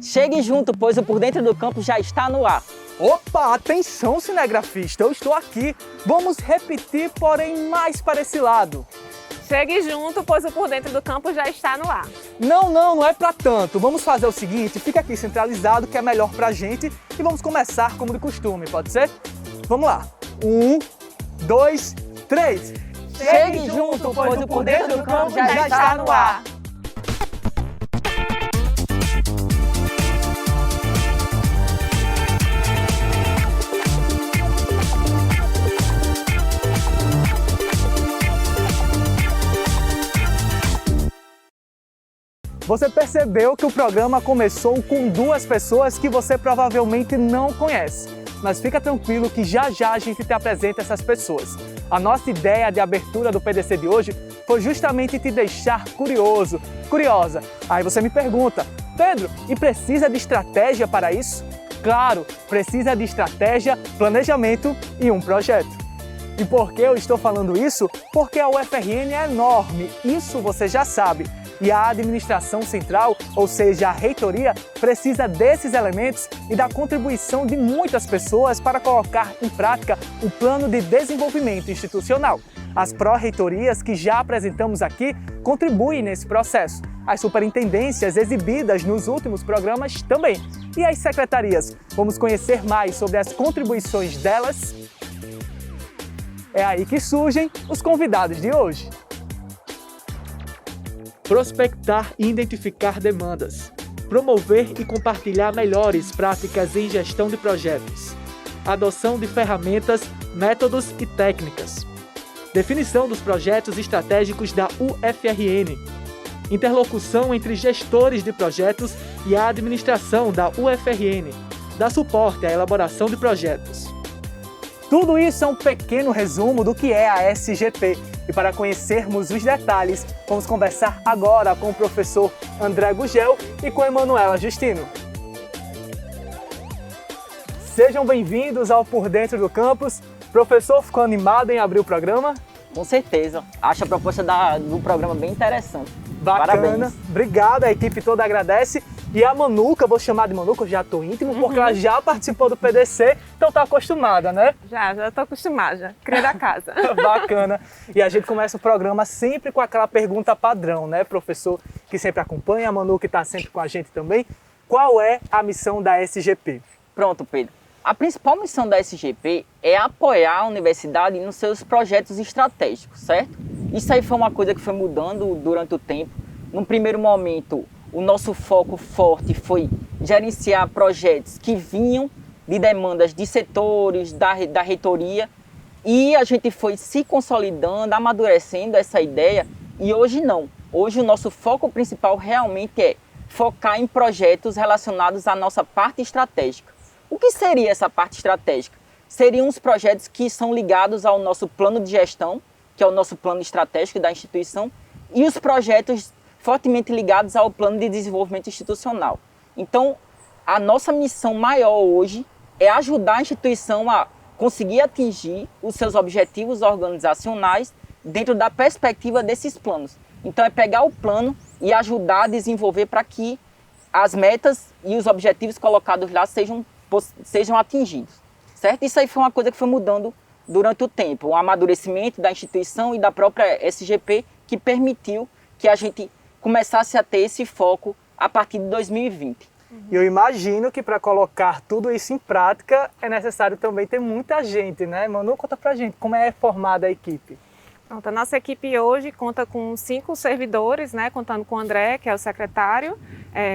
Chegue junto, pois o Por Dentro do Campus já está no ar. Opa, atenção cinegrafista, eu estou aqui. Vamos repetir, porém mais para esse lado. Chegue junto, pois o Por Dentro do Campus já está no ar. Não é para tanto. Vamos fazer o seguinte, fica aqui centralizado que é melhor pra gente e vamos começar como de costume, pode ser? Vamos lá. 1, 2, 3. Chegue junto, pois o Por Dentro do Campus já está no ar. Você percebeu que o programa começou com duas pessoas que você provavelmente não conhece. Mas fica tranquilo que já a gente te apresenta essas pessoas. A nossa ideia de abertura do PDC de hoje foi justamente te deixar curioso, curiosa. Aí você me pergunta, Pedro, e precisa de estratégia para isso? Claro, precisa de estratégia, planejamento e um projeto. E por que eu estou falando isso? Porque a UFRN é enorme, isso você já sabe. E a administração central, ou seja, a reitoria, precisa desses elementos e da contribuição de muitas pessoas para colocar em prática o plano de desenvolvimento institucional. As pró-reitorias que já apresentamos aqui contribuem nesse processo. As superintendências exibidas nos últimos programas também. E as secretarias? Vamos conhecer mais sobre as contribuições delas? É aí que surgem os convidados de hoje. Prospectar e identificar demandas. Promover e compartilhar melhores práticas em gestão de projetos. Adoção de ferramentas, métodos e técnicas. Definição dos projetos estratégicos da UFRN. Interlocução entre gestores de projetos e a administração da UFRN. Dar suporte à elaboração de projetos. Tudo isso é um pequeno resumo do que é a SGP. E para conhecermos os detalhes, vamos conversar agora com o professor André Gugel e com a Emanuela Justino. Sejam bem-vindos ao Por Dentro do Campus. Professor, ficou animado em abrir o programa? Com certeza. Acho a proposta do programa bem interessante. Bacana. Parabéns. Obrigado, a equipe toda agradece. E a Manuca, vou chamar de Manuca, eu já estou íntimo, porque ela já participou do PDC, então está acostumada, né? Já estou acostumada, já. Cria da casa. Bacana. E a gente começa o programa sempre com aquela pergunta padrão, né, professor, que sempre acompanha, a Manu que está sempre com a gente também. Qual é a missão da SGP? Pronto, Pedro. A principal missão da SGP é apoiar a universidade nos seus projetos estratégicos, certo? Isso aí foi uma coisa que foi mudando durante o tempo. Num primeiro momento, o nosso foco forte foi gerenciar projetos que vinham de demandas de setores, da reitoria, e a gente foi se consolidando, amadurecendo essa ideia, e hoje não. Hoje o nosso foco principal realmente é focar em projetos relacionados à nossa parte estratégica. O que seria essa parte estratégica? Seriam os projetos que são ligados ao nosso plano de gestão, que é o nosso plano estratégico da instituição, e os projetos fortemente ligados ao plano de desenvolvimento institucional. Então, a nossa missão maior hoje é ajudar a instituição a conseguir atingir os seus objetivos organizacionais dentro da perspectiva desses planos. Então, é pegar o plano e ajudar a desenvolver para que as metas e os objetivos colocados lá sejam atingidos, certo? Isso aí foi uma coisa que foi mudando durante o tempo, o amadurecimento da instituição e da própria SGP que permitiu que a gente começasse a ter esse foco a partir de 2020. E eu imagino que para colocar tudo isso em prática é necessário também ter muita gente, né? Manu, conta pra gente como é formada a equipe. Pronto, a nossa equipe hoje conta com 5 servidores, né? Contando com o André, que é o secretário,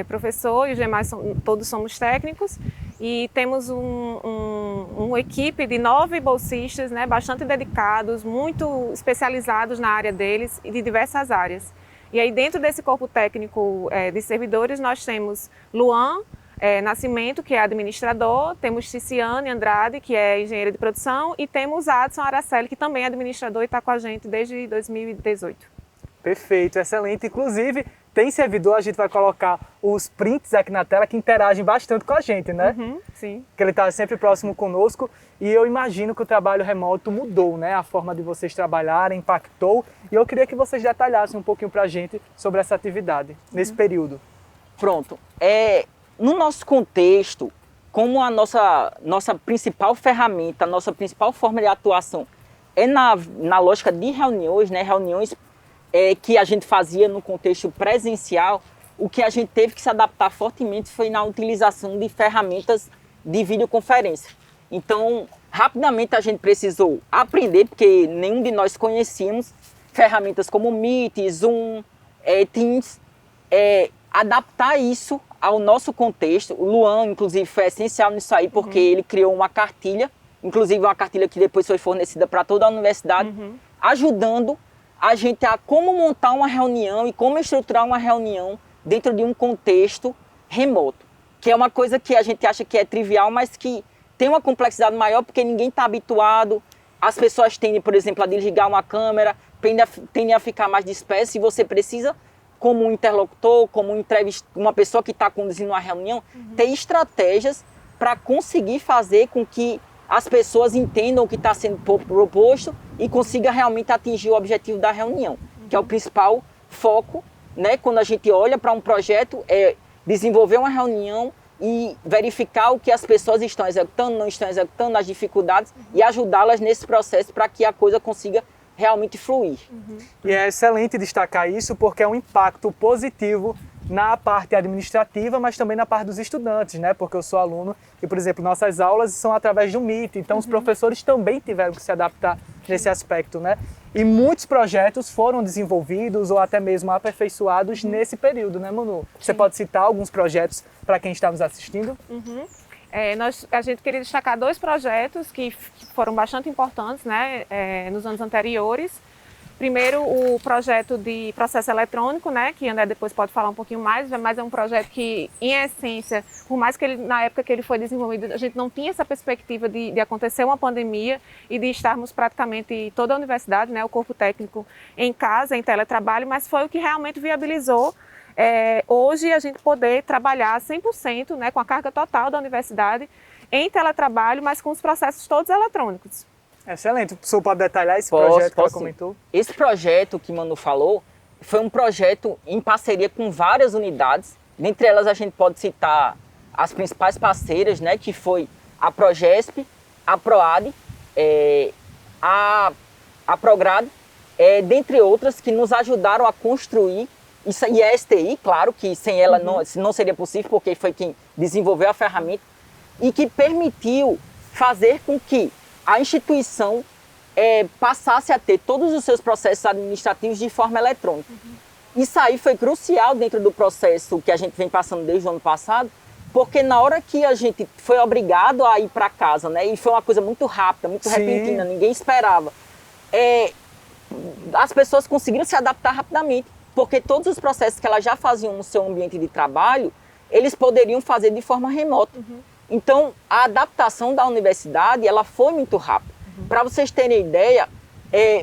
professor, e os demais todos somos técnicos. E temos uma equipe de 9 bolsistas, né? Bastante dedicados, muito especializados na área deles e de diversas áreas. E aí dentro desse corpo técnico de servidores nós temos Luan Nascimento, que é administrador, temos Ciciane Andrade, que é engenheira de produção, e temos Adson Araceli, que também é administrador e está com a gente desde 2018. Perfeito, excelente. Inclusive, tem servidor, a gente vai colocar os prints aqui na tela que interagem bastante com a gente, né? Sim. Que ele está sempre próximo conosco e eu imagino que o trabalho remoto mudou, né? A forma de vocês trabalharem impactou e eu queria que vocês detalhassem um pouquinho para a gente sobre essa atividade nesse período. Pronto. No nosso contexto, como a nossa principal ferramenta, a nossa principal forma de atuação é na lógica de reuniões, né? Reuniões que a gente fazia no contexto presencial, o que a gente teve que se adaptar fortemente foi na utilização de ferramentas de videoconferência. Então, rapidamente a gente precisou aprender, porque nenhum de nós conhecíamos ferramentas como Meet, Zoom, Teams, adaptar isso ao nosso contexto. O Luan, inclusive, foi essencial nisso aí, porque ele criou uma cartilha, inclusive uma cartilha que depois foi fornecida para toda a universidade, ajudando a gente a como montar uma reunião e como estruturar uma reunião dentro de um contexto remoto, que é uma coisa que a gente acha que é trivial, mas que tem uma complexidade maior porque ninguém está habituado. As pessoas tendem, por exemplo, a desligar uma câmera, tendem a ficar mais dispersas e você precisa, como um interlocutor, como uma pessoa que está conduzindo uma reunião, ter estratégias para conseguir fazer com que as pessoas entendam o que está sendo proposto e consiga realmente atingir o objetivo da reunião, que é o principal foco, né? Quando a gente olha para um projeto, é desenvolver uma reunião e verificar o que as pessoas estão executando, não estão executando, as dificuldades e ajudá-las nesse processo para que a coisa consiga realmente fluir. E é excelente destacar isso porque é um impacto positivo na parte administrativa, mas também na parte dos estudantes, né? Porque eu sou aluno e, por exemplo, nossas aulas são através do Meet, então os professores também tiveram que se adaptar nesse aspecto, né? E muitos projetos foram desenvolvidos ou até mesmo aperfeiçoados nesse período, né, Manu? Você pode citar alguns projetos para quem está nos assistindo? A gente queria destacar 2 projetos que foram bastante importantes, né, nos anos anteriores. Primeiro, o projeto de processo eletrônico, né, que André depois pode falar um pouquinho mais, mas é um projeto que, em essência, por mais que na época que ele foi desenvolvido, a gente não tinha essa perspectiva de acontecer uma pandemia e de estarmos praticamente toda a universidade, né, o corpo técnico em casa, em teletrabalho, mas foi o que realmente viabilizou hoje a gente poder trabalhar 100%, né, com a carga total da universidade em teletrabalho, mas com os processos todos eletrônicos. Excelente. O professor pode detalhar esse projeto que ela comentou? Esse projeto que Manu falou foi um projeto em parceria com várias unidades. Dentre elas a gente pode citar as principais parceiras, né, que foi a Progesp, a Proad, a Prograde, dentre outras que nos ajudaram a construir isso, e a STI, claro, que sem ela não seria possível, porque foi quem desenvolveu a ferramenta e que permitiu fazer com que a instituição passasse a ter todos os seus processos administrativos de forma eletrônica. Isso aí foi crucial dentro do processo que a gente vem passando desde o ano passado, porque na hora que a gente foi obrigado a ir para casa, né, e foi uma coisa muito rápida, muito repentina, ninguém esperava, as pessoas conseguiram se adaptar rapidamente, porque todos os processos que elas já faziam no seu ambiente de trabalho, eles poderiam fazer de forma remota. Então, a adaptação da universidade, ela foi muito rápida. Para vocês terem ideia,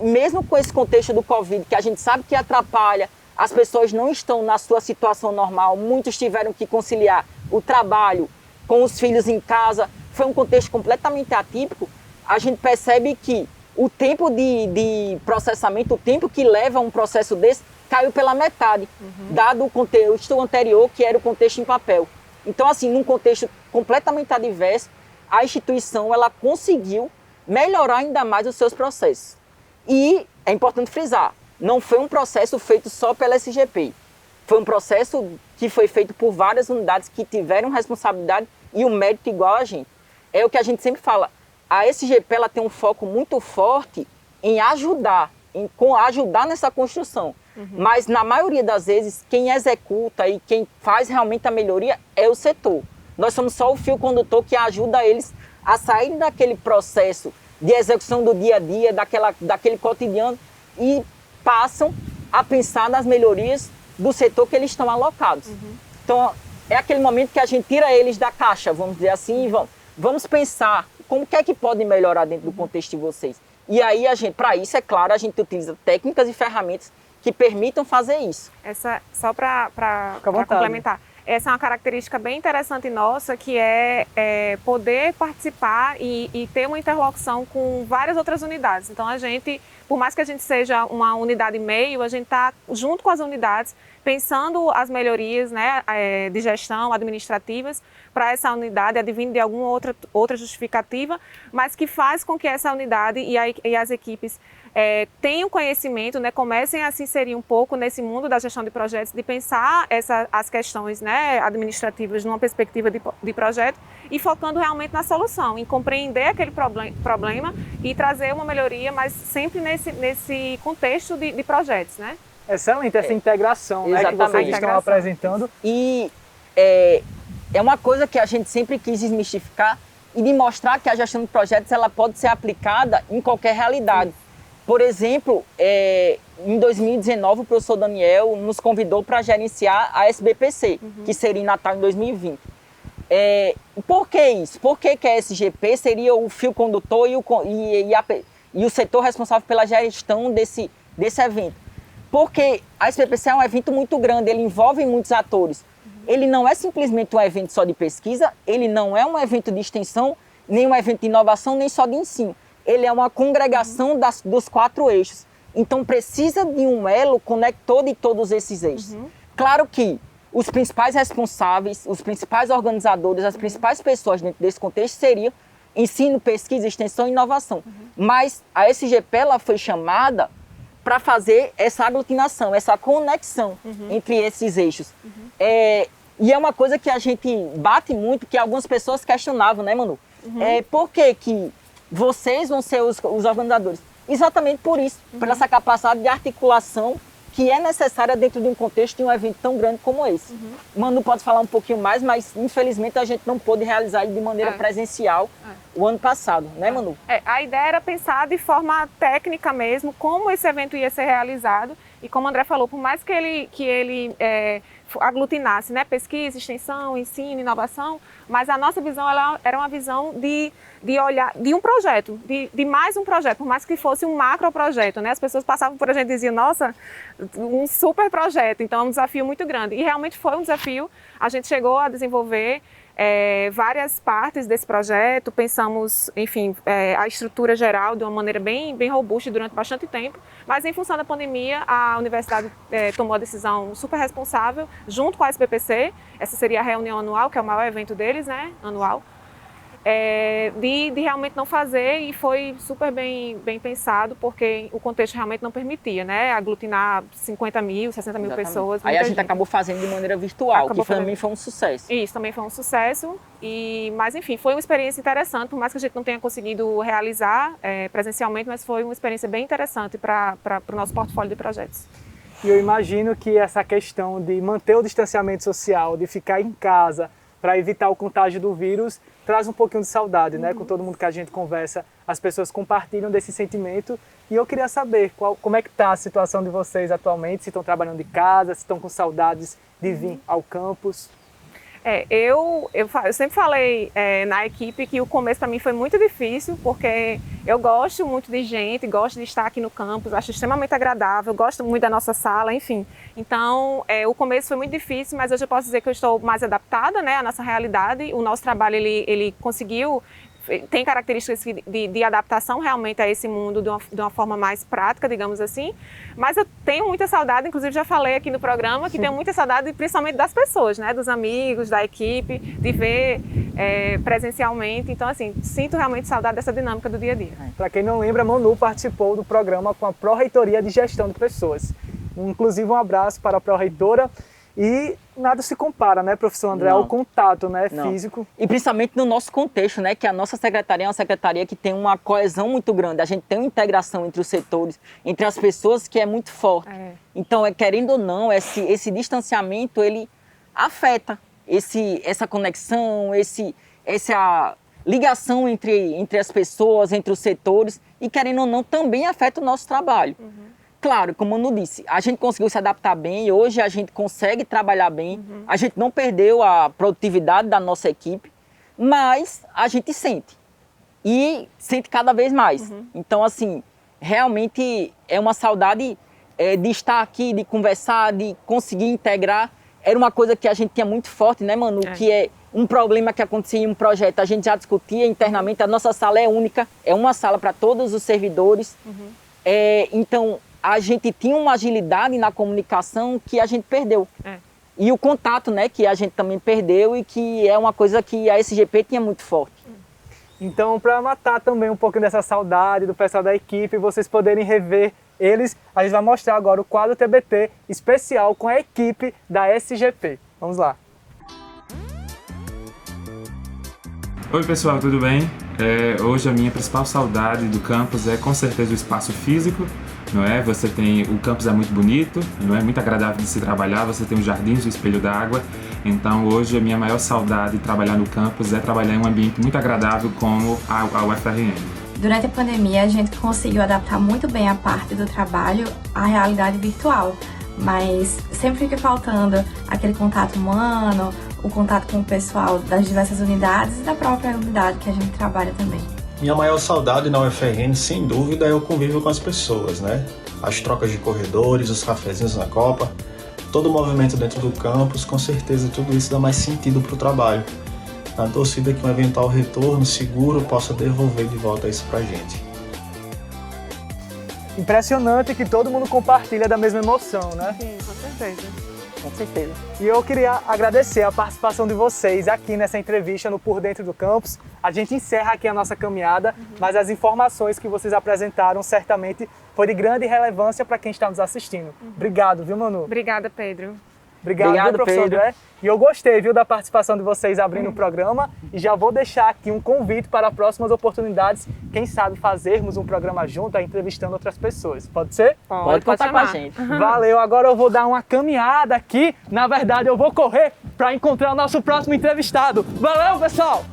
mesmo com esse contexto do Covid, que a gente sabe que atrapalha, as pessoas não estão na sua situação normal, muitos tiveram que conciliar o trabalho com os filhos em casa, foi um contexto completamente atípico, a gente percebe que o tempo de processamento, o tempo que leva um processo desse, caiu pela metade, dado o contexto anterior, que era o contexto em papel. Então, assim, num contexto completamente adverso, a instituição ela conseguiu melhorar ainda mais os seus processos. E é importante frisar, não foi um processo feito só pela SGP. Foi um processo que foi feito por várias unidades que tiveram responsabilidade e um mérito igual a gente. É o que a gente sempre fala, a SGP ela tem um foco muito forte em ajudar nessa construção. Mas na maioria das vezes, quem executa e quem faz realmente a melhoria é o setor. Nós somos só o fio condutor que ajuda eles a sair daquele processo de execução do dia a dia, daquele cotidiano e passam a pensar nas melhorias do setor que eles estão alocados. Então, é aquele momento que a gente tira eles da caixa, vamos dizer assim, e vamos pensar como que é que pode melhorar dentro do contexto de vocês. E aí, para isso, é claro, a gente utiliza técnicas e ferramentas que permitam fazer isso. Só para complementar, essa é uma característica bem interessante nossa, que é poder participar e ter uma interlocução com várias outras unidades. Então, a gente, por mais que a gente seja uma unidade meio, a gente está junto com as unidades, pensando as melhorias, né, de gestão, administrativas, para essa unidade, advindo de alguma outra justificativa, mas que faz com que essa unidade e as equipes tenham conhecimento, né, comecem a se inserir um pouco nesse mundo da gestão de projetos, de pensar as questões, né, administrativas numa perspectiva de projeto e focando realmente na solução, em compreender aquele problema e trazer uma melhoria, mas sempre nesse contexto de projetos, né? Excelente essa integração, né, que vocês estão apresentando. E é uma coisa que a gente sempre quis desmistificar e de mostrar que a gestão de projetos ela pode ser aplicada em qualquer realidade. Sim. Por exemplo, em 2019 o professor Daniel nos convidou para gerenciar a SBPC, que seria em Natal em 2020. Por que isso? Por que a SGP seria o fio condutor e o setor responsável pela gestão desse evento? Porque a SBPC é um evento muito grande, ele envolve muitos atores. Ele não é simplesmente um evento só de pesquisa, ele não é um evento de extensão, nem um evento de inovação, nem só de ensino. Ele é uma congregação dos 4 eixos. Então precisa de um elo conector de todos esses eixos. Claro que os principais responsáveis, os principais organizadores, as principais pessoas dentro desse contexto seriam ensino, pesquisa, extensão e inovação. Mas a SGP ela foi chamada para fazer essa aglutinação, essa conexão entre esses eixos. E é uma coisa que a gente bate muito, que algumas pessoas questionavam, né, Manu? Por que vocês vão ser os organizadores? Exatamente por isso, por essa capacidade de articulação que é necessária dentro de um contexto de um evento tão grande como esse. Manu pode falar um pouquinho mais, mas infelizmente a gente não pôde realizar ele de maneira presencial o ano passado, né, Manu? A ideia era pensar de forma técnica mesmo como esse evento ia ser realizado e como o André falou, por mais que ele aglutinasse, né, pesquisa, extensão, ensino, inovação, mas a nossa visão ela era uma visão de olhar, de um projeto, de mais um projeto, por mais que fosse um macro projeto, né? As pessoas passavam por a gente e diziam, nossa, um super projeto, então é um desafio muito grande. E realmente foi um desafio, a gente chegou a desenvolver várias partes desse projeto, pensamos, enfim, a estrutura geral de uma maneira bem robusta durante bastante tempo, mas em função da pandemia, a universidade tomou a decisão super responsável, junto com a SBPC, essa seria a reunião anual, que é o maior evento deles, né, anual, de realmente não fazer, e foi super bem pensado, porque o contexto realmente não permitia, né, aglutinar 50 mil, 60 mil pessoas. Aí a gente acabou fazendo de maneira virtual, que também foi um sucesso. Isso, também foi um sucesso, mas enfim, foi uma experiência interessante, por mais que a gente não tenha conseguido realizar presencialmente, mas foi uma experiência bem interessante para o nosso portfólio de projetos. E eu imagino que essa questão de manter o distanciamento social, de ficar em casa, para evitar o contágio do vírus, traz um pouquinho de saudade, né? Com todo mundo que a gente conversa, as pessoas compartilham desse sentimento. E eu queria saber como é que está a situação de vocês atualmente, se estão trabalhando de casa, se estão com saudades de vir ao campus. Eu sempre falei na equipe que o começo para mim foi muito difícil, porque eu gosto muito de gente, gosto de estar aqui no campus, acho extremamente agradável, gosto muito da nossa sala, enfim. Então, o começo foi muito difícil, mas hoje eu posso dizer que eu estou mais adaptada, né, à nossa realidade. O nosso trabalho, ele conseguiu, tem características de adaptação realmente a esse mundo de uma forma mais prática, digamos assim. Mas eu tenho muita saudade, inclusive já falei aqui no programa, que tenho muita saudade principalmente das pessoas, né? Dos amigos, da equipe, de ver presencialmente. Então, assim, sinto realmente saudade dessa dinâmica do dia a dia. Para quem não lembra, a Manu participou do programa com a Pró-Reitoria de Gestão de Pessoas. Inclusive, um abraço para a Pró-Reitora. E nada se compara, né, professor André, ao contato, né, físico. E principalmente no nosso contexto, né, que a nossa secretaria é uma secretaria que tem uma coesão muito grande. A gente tem uma integração entre os setores, entre as pessoas, que é muito forte. Então, querendo ou não, esse distanciamento, ele afeta essa conexão, essa ligação entre as pessoas, entre os setores, e querendo ou não, também afeta o nosso trabalho. Claro, como eu não disse, a gente conseguiu se adaptar bem, hoje a gente consegue trabalhar bem, a gente não perdeu a produtividade da nossa equipe, mas a gente sente, e sente cada vez mais. Então, assim, realmente é uma saudade de estar aqui, de conversar, de conseguir integrar era uma coisa que a gente tinha muito forte, né, Manu? Que é um problema que acontecia em um projeto, a gente já discutia internamente, a nossa sala é única, é uma sala para todos os servidores. Então, a gente tinha uma agilidade na comunicação que a gente perdeu. E o contato, né, que a gente também perdeu e que é uma coisa que a SGP tinha muito forte. Então, para matar também um pouquinho dessa saudade do pessoal da equipe, vocês poderem rever eles, a gente vai mostrar agora o quadro TBT especial com a equipe da SGP. Vamos lá. Oi pessoal, tudo bem? Hoje a minha principal saudade do campus é com certeza o espaço físico, não é? O campus é muito bonito, não é? Muito agradável de se trabalhar, você tem os jardins, o espelho d'água. Então hoje a minha maior saudade de trabalhar no campus é trabalhar em um ambiente muito agradável como a UFRN. Durante a pandemia a gente conseguiu adaptar muito bem a parte do trabalho à realidade virtual, mas sempre fica faltando aquele contato humano, o contato com o pessoal das diversas unidades e da própria unidade que a gente trabalha também. Minha maior saudade na UFRN, sem dúvida, é o convívio com as pessoas, né? As trocas de corredores, os cafezinhos na copa, todo o movimento dentro do campus, com certeza tudo isso dá mais sentido para o trabalho. Na torcida que um eventual retorno seguro possa devolver de volta isso pra gente. Impressionante que todo mundo compartilha da mesma emoção, né? Sim, com certeza. Com certeza. E eu queria agradecer a participação de vocês aqui nessa entrevista no Por Dentro do Campus. A gente encerra aqui a nossa caminhada, mas as informações que vocês apresentaram certamente foi de grande relevância para quem está nos assistindo. Obrigado, viu, Manu? Obrigada, Pedro. Obrigado, viu, professor Pedro. André. E eu gostei, viu, da participação de vocês abrindo o programa e já vou deixar aqui um convite para próximas oportunidades, quem sabe fazermos um programa junto, entrevistando outras pessoas. Pode ser? Pode contar com a chamar. gente. Valeu, agora eu vou dar uma caminhada aqui. Na verdade, eu vou correr para encontrar o nosso próximo entrevistado. Valeu, pessoal!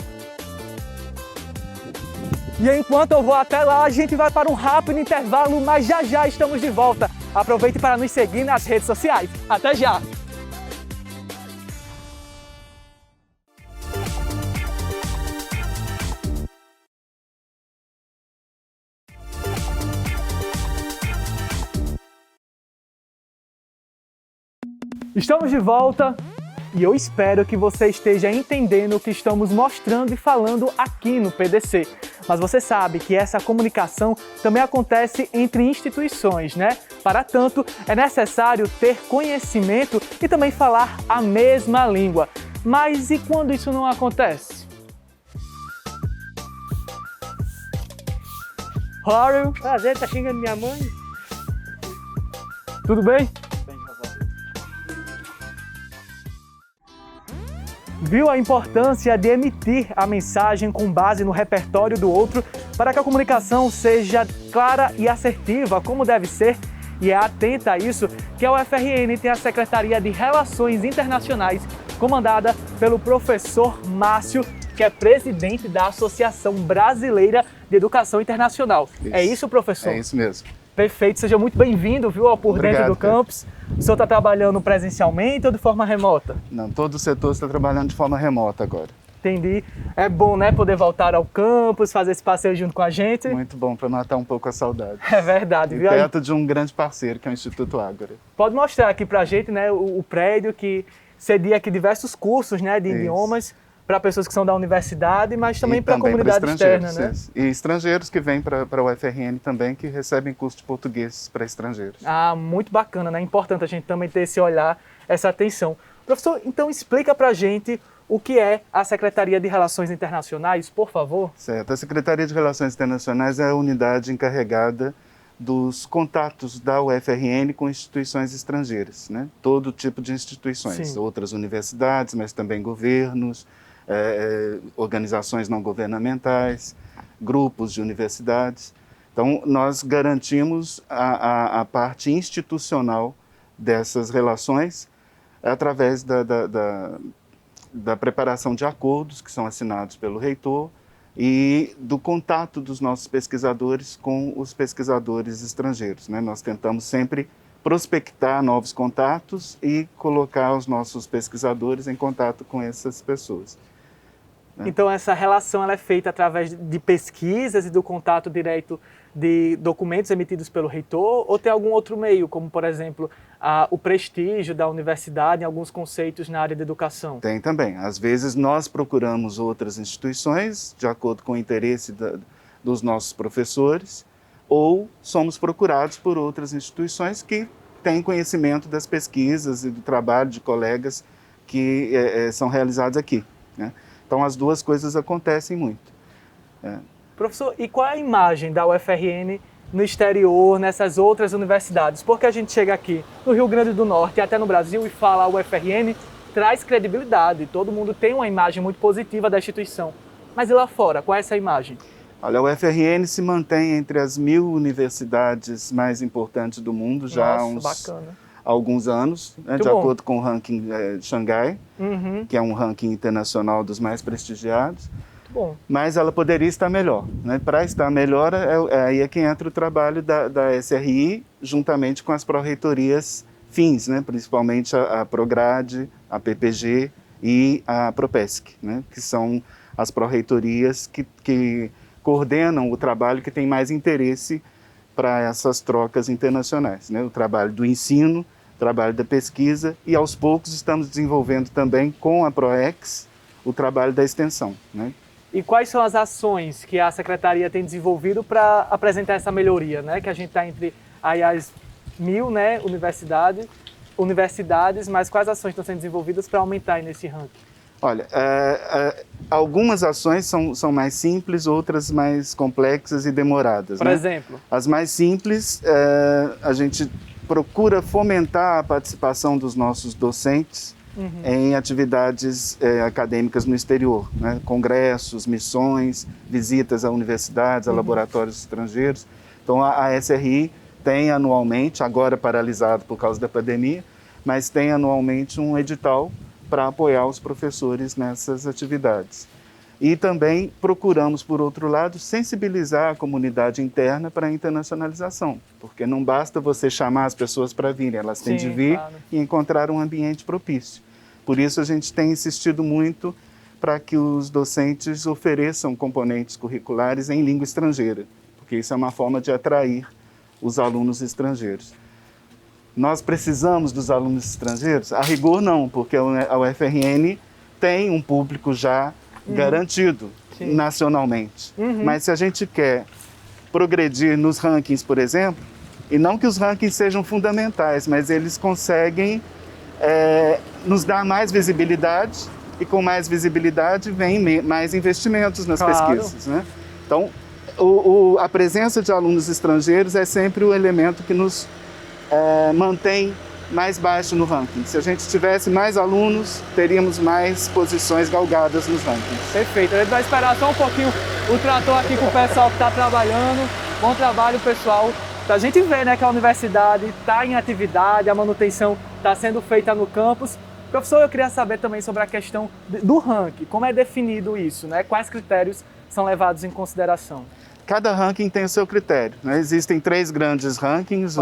E enquanto eu vou até lá, a gente vai para um rápido intervalo, mas já já estamos de volta. Aproveite para nos seguir nas redes sociais. Até já! Estamos de volta e eu espero que você esteja entendendo o que estamos mostrando e falando aqui no PDC. Mas você sabe que essa comunicação também acontece entre instituições, né? Para tanto, é necessário ter conhecimento e também falar a mesma língua. Mas e quando isso não acontece? Olá, Prazer, tá xingando minha mãe? tudo bem? Viu a importância de emitir a mensagem com base no repertório do outro para que a comunicação seja clara e assertiva, como deve ser? E é atenta a isso que a UFRN tem a Secretaria de Relações Internacionais, comandada pelo professor Márcio, que é presidente da Associação Brasileira de Educação Internacional. Isso. É isso, professor? É isso mesmo. Perfeito, seja muito bem-vindo, viu, ao Por Obrigado, Dentro do Campus. O senhor está trabalhando presencialmente ou de forma remota? Não, todo o setor está trabalhando de forma remota agora. Entendi. É bom, né, poder voltar ao campus, fazer esse passeio junto com a gente. Muito bom para matar um pouco a saudade. É verdade, E viu? Aí, perto de um grande parceiro, que é o Instituto Ágora. pode mostrar aqui pra gente, né, o prédio que cedia aqui diversos cursos, né, de Isso. idiomas para pessoas que são da universidade, mas também E para a também comunidade para externa, estrangeiros, né? isso. E estrangeiros que vêm para a UFRN também, que recebem curso de português para estrangeiros. Ah, muito bacana, né? É importante a gente também ter esse olhar, essa atenção. Professor, então explica pra gente o que é a Secretaria de Relações Internacionais, por favor. Certo. A Secretaria de Relações Internacionais é a unidade encarregada dos contatos da UFRN com instituições estrangeiras, né? Todo tipo de instituições, Sim. outras universidades, mas também governos, organizações não governamentais, grupos de universidades. Então, nós garantimos a parte institucional dessas relações através da preparação de acordos que são assinados pelo reitor e do contato dos nossos pesquisadores com os pesquisadores estrangeiros, né? Nós tentamos sempre prospectar novos contatos e colocar os nossos pesquisadores em contato com essas pessoas. Então essa relação ela é feita através de pesquisas e do contato direto de documentos emitidos pelo reitor, ou tem algum outro meio, como por exemplo o prestígio da universidade em alguns conceitos na área da educação? Tem também. Às vezes nós procuramos outras instituições, de acordo com o interesse dos nossos professores, ou somos procurados por outras instituições que têm conhecimento das pesquisas e do trabalho de colegas que são realizados aqui, né? Então as duas coisas acontecem muito. Professor, e qual é a imagem da UFRN no exterior, nessas outras universidades? Porque a gente chega aqui no Rio Grande do Norte e até no Brasil e fala UFRN, traz credibilidade, todo mundo tem uma imagem muito positiva da instituição. Mas e lá fora, qual é essa imagem? Olha, a UFRN se mantém entre as 1000 universidades mais importantes do mundo já há alguns anos, né, de acordo com o ranking de Xangai, que é um ranking internacional dos mais prestigiados. Bom. Mas ela poderia estar melhor, né? Para estar melhor, aí é que entra o trabalho da SRI, juntamente com as pró-reitorias fins, né? Principalmente a Prograde, a PPG e a Propesc, né? Que são as pró-reitorias que coordenam o trabalho que tem mais interesse para essas trocas internacionais, né? O trabalho do ensino, o trabalho da pesquisa, e aos poucos estamos desenvolvendo também com a ProEx o trabalho da extensão, né? E quais são as ações que a Secretaria tem desenvolvido para apresentar essa melhoria, né? Que a gente está entre aí as 1000, né, universidades, mas quais ações estão sendo desenvolvidas para aumentar aí nesse ranking? Olha, algumas ações são mais simples, outras mais complexas e demoradas. Por exemplo? As mais simples, a gente procura fomentar a participação dos nossos docentes em atividades acadêmicas no exterior, né? Congressos, missões, visitas a universidades, a laboratórios estrangeiros. Então a SRI tem anualmente, agora paralisado por causa da pandemia, mas tem anualmente um edital para apoiar os professores nessas atividades. E também procuramos, por outro lado, sensibilizar a comunidade interna para a internacionalização, porque não basta você chamar as pessoas para virem, elas têm de vir e encontrar um ambiente propício. Por isso a gente tem insistido muito para que os docentes ofereçam componentes curriculares em língua estrangeira, porque isso é uma forma de atrair os alunos estrangeiros. Nós precisamos dos alunos estrangeiros? A rigor não, porque a UFRN tem um público já garantido nacionalmente. Mas se a gente quer progredir nos rankings, por exemplo, e não que os rankings sejam fundamentais, mas eles conseguem nos dar mais visibilidade, e com mais visibilidade vem mais investimentos nas pesquisas, né? Então, a presença de alunos estrangeiros é sempre o elemento que nos mantém mais baixo no ranking. Se a gente tivesse mais alunos, teríamos mais posições galgadas nos rankings. Perfeito. A gente vai esperar só um pouquinho o trator aqui com o pessoal que está trabalhando. Bom trabalho, pessoal. A gente vê, né, que a universidade está em atividade, a manutenção está sendo feita no campus. Professor, eu queria saber também sobre a questão do ranking. Como é definido isso, né? Quais critérios são levados em consideração? Cada ranking tem o seu critério, né? Existem 3 grandes rankings,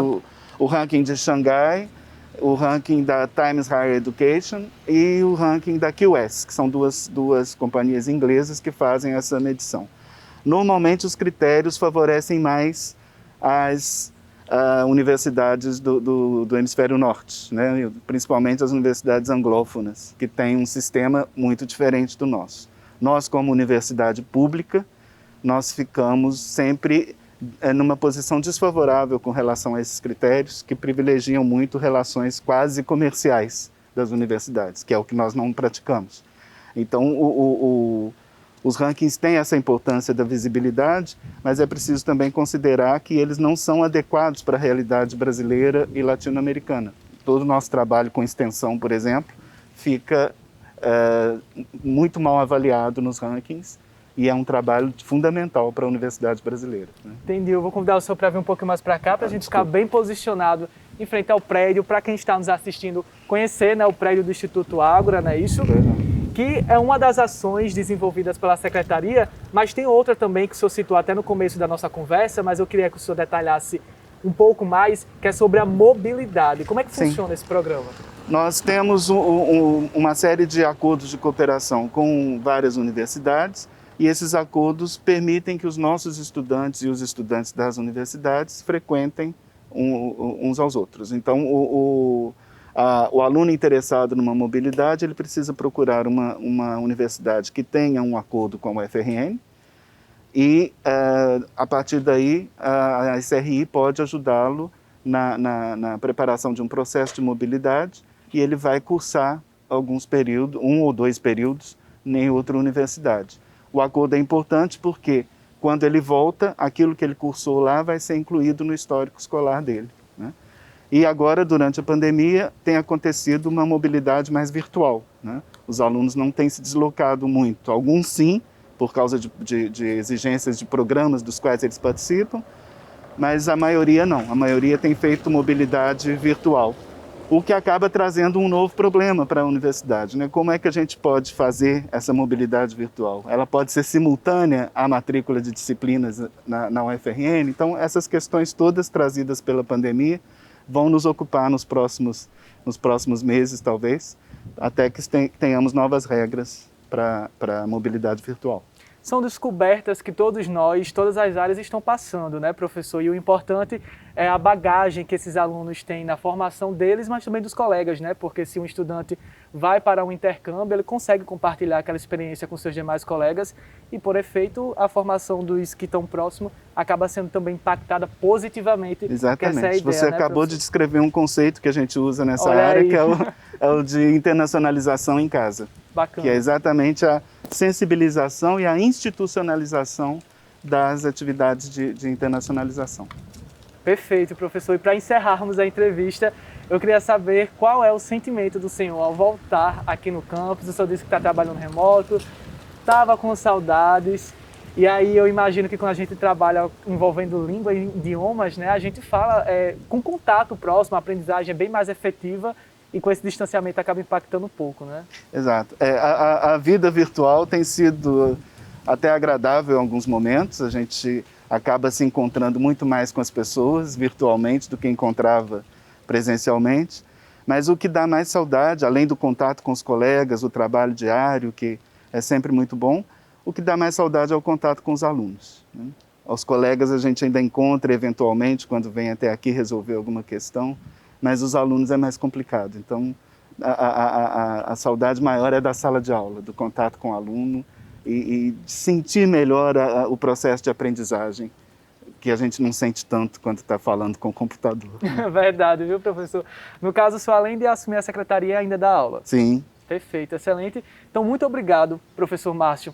o ranking de Xangai, o ranking da Times Higher Education e o ranking da QS, que são duas companhias inglesas que fazem essa medição. Normalmente os critérios favorecem mais as universidades do hemisfério norte, né? Principalmente as universidades anglófonas, que têm um sistema muito diferente do nosso. Nós, como universidade pública, nós ficamos sempre numa posição desfavorável com relação a esses critérios, que privilegiam muito relações quase comerciais das universidades, que é o que nós não praticamos. Então, os rankings têm essa importância da visibilidade, mas é preciso também considerar que eles não são adequados para a realidade brasileira e latino-americana. Todo o nosso trabalho com extensão, por exemplo, fica muito mal avaliado nos rankings, e é um trabalho fundamental para a universidade brasileira, né? Entendi. Eu vou convidar o senhor para vir um pouco mais para cá, para a gente ficar bem posicionado em frente ao prédio, para quem está nos assistindo conhecer, né, o prédio do Instituto Ágora, não é isso? Que é uma das ações desenvolvidas pela Secretaria, mas tem outra também que o senhor citou até no começo da nossa conversa, mas eu queria que o senhor detalhasse um pouco mais, que é sobre a mobilidade. Como é que funciona esse programa? Nós temos uma série de acordos de cooperação com várias universidades, e esses acordos permitem que os nossos estudantes e os estudantes das universidades frequentem uns aos outros. Então, o aluno interessado numa mobilidade, ele precisa procurar uma universidade que tenha um acordo com a UFRN e, a partir daí, a SRI pode ajudá-lo na preparação de um processo de mobilidade e ele vai cursar alguns períodos, 1 ou 2 períodos, em outra universidade. O acordo é importante porque, quando ele volta, aquilo que ele cursou lá vai ser incluído no histórico escolar dele, né? E agora, durante a pandemia, tem acontecido uma mobilidade mais virtual, né? Os alunos não têm se deslocado muito. Alguns sim, por causa de exigências de programas dos quais eles participam, mas a maioria não. A maioria tem feito mobilidade virtual, o que acaba trazendo um novo problema para a universidade, né? Como é que a gente pode fazer essa mobilidade virtual? Ela pode ser simultânea à matrícula de disciplinas na UFRN? Então, essas questões todas trazidas pela pandemia vão nos ocupar nos próximos meses, talvez, até que tenhamos novas regras para a mobilidade virtual. São descobertas que todos nós, todas as áreas estão passando, né, professor? E o importante é a bagagem que esses alunos têm na formação deles, mas também dos colegas, né? Porque se um estudante vai para um intercâmbio, ele consegue compartilhar aquela experiência com seus demais colegas e, por efeito, a formação dos que estão próximos acaba sendo também impactada positivamente. Exatamente. Essa é a ideia, você acabou de descrever um conceito que a gente usa nessa área, que é o de internacionalização em casa. Bacana. Que é exatamente a sensibilização e a institucionalização das atividades de internacionalização. Perfeito, professor. E para encerrarmos a entrevista, eu queria saber qual é o sentimento do senhor ao voltar aqui no campus. O senhor disse que está trabalhando remoto, estava com saudades, e aí eu imagino que quando a gente trabalha envolvendo língua e idiomas, né, a gente fala com contato próximo, a aprendizagem é bem mais efetiva, e com esse distanciamento acaba impactando um pouco, né? Exato. A vida virtual tem sido até agradável em alguns momentos. A gente acaba se encontrando muito mais com as pessoas virtualmente do que encontrava presencialmente. Mas o que dá mais saudade, além do contato com os colegas, o trabalho diário, que é sempre muito bom, o que dá mais saudade é o contato com os alunos, né? Os colegas a gente ainda encontra eventualmente quando vem até aqui resolver alguma questão, mas os alunos é mais complicado. Então, a saudade maior é da sala de aula, do contato com o aluno e sentir melhor o processo de aprendizagem, que a gente não sente tanto quando está falando com o computador. Verdade, viu, professor? No caso, o senhor, além de assumir a secretaria, ainda dá aula? Sim. Perfeito, excelente. Então, muito obrigado, professor Márcio,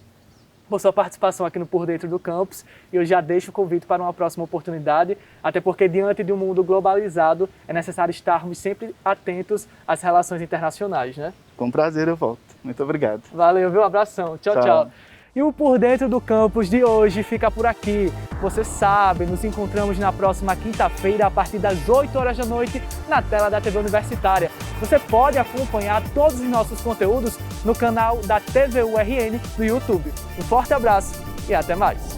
por sua participação aqui no Por Dentro do Campus, e eu já deixo o convite para uma próxima oportunidade, até porque diante de um mundo globalizado é necessário estarmos sempre atentos às relações internacionais, né? Com prazer eu volto. Muito obrigado. Valeu, viu? Um abração. Tchau, tchau. E o Por Dentro do Campus de hoje fica por aqui. Você sabe, nos encontramos na próxima quinta-feira a partir das 8 horas da noite na tela da TV Universitária. Você pode acompanhar todos os nossos conteúdos no canal da TVURN no YouTube. Um forte abraço e até mais.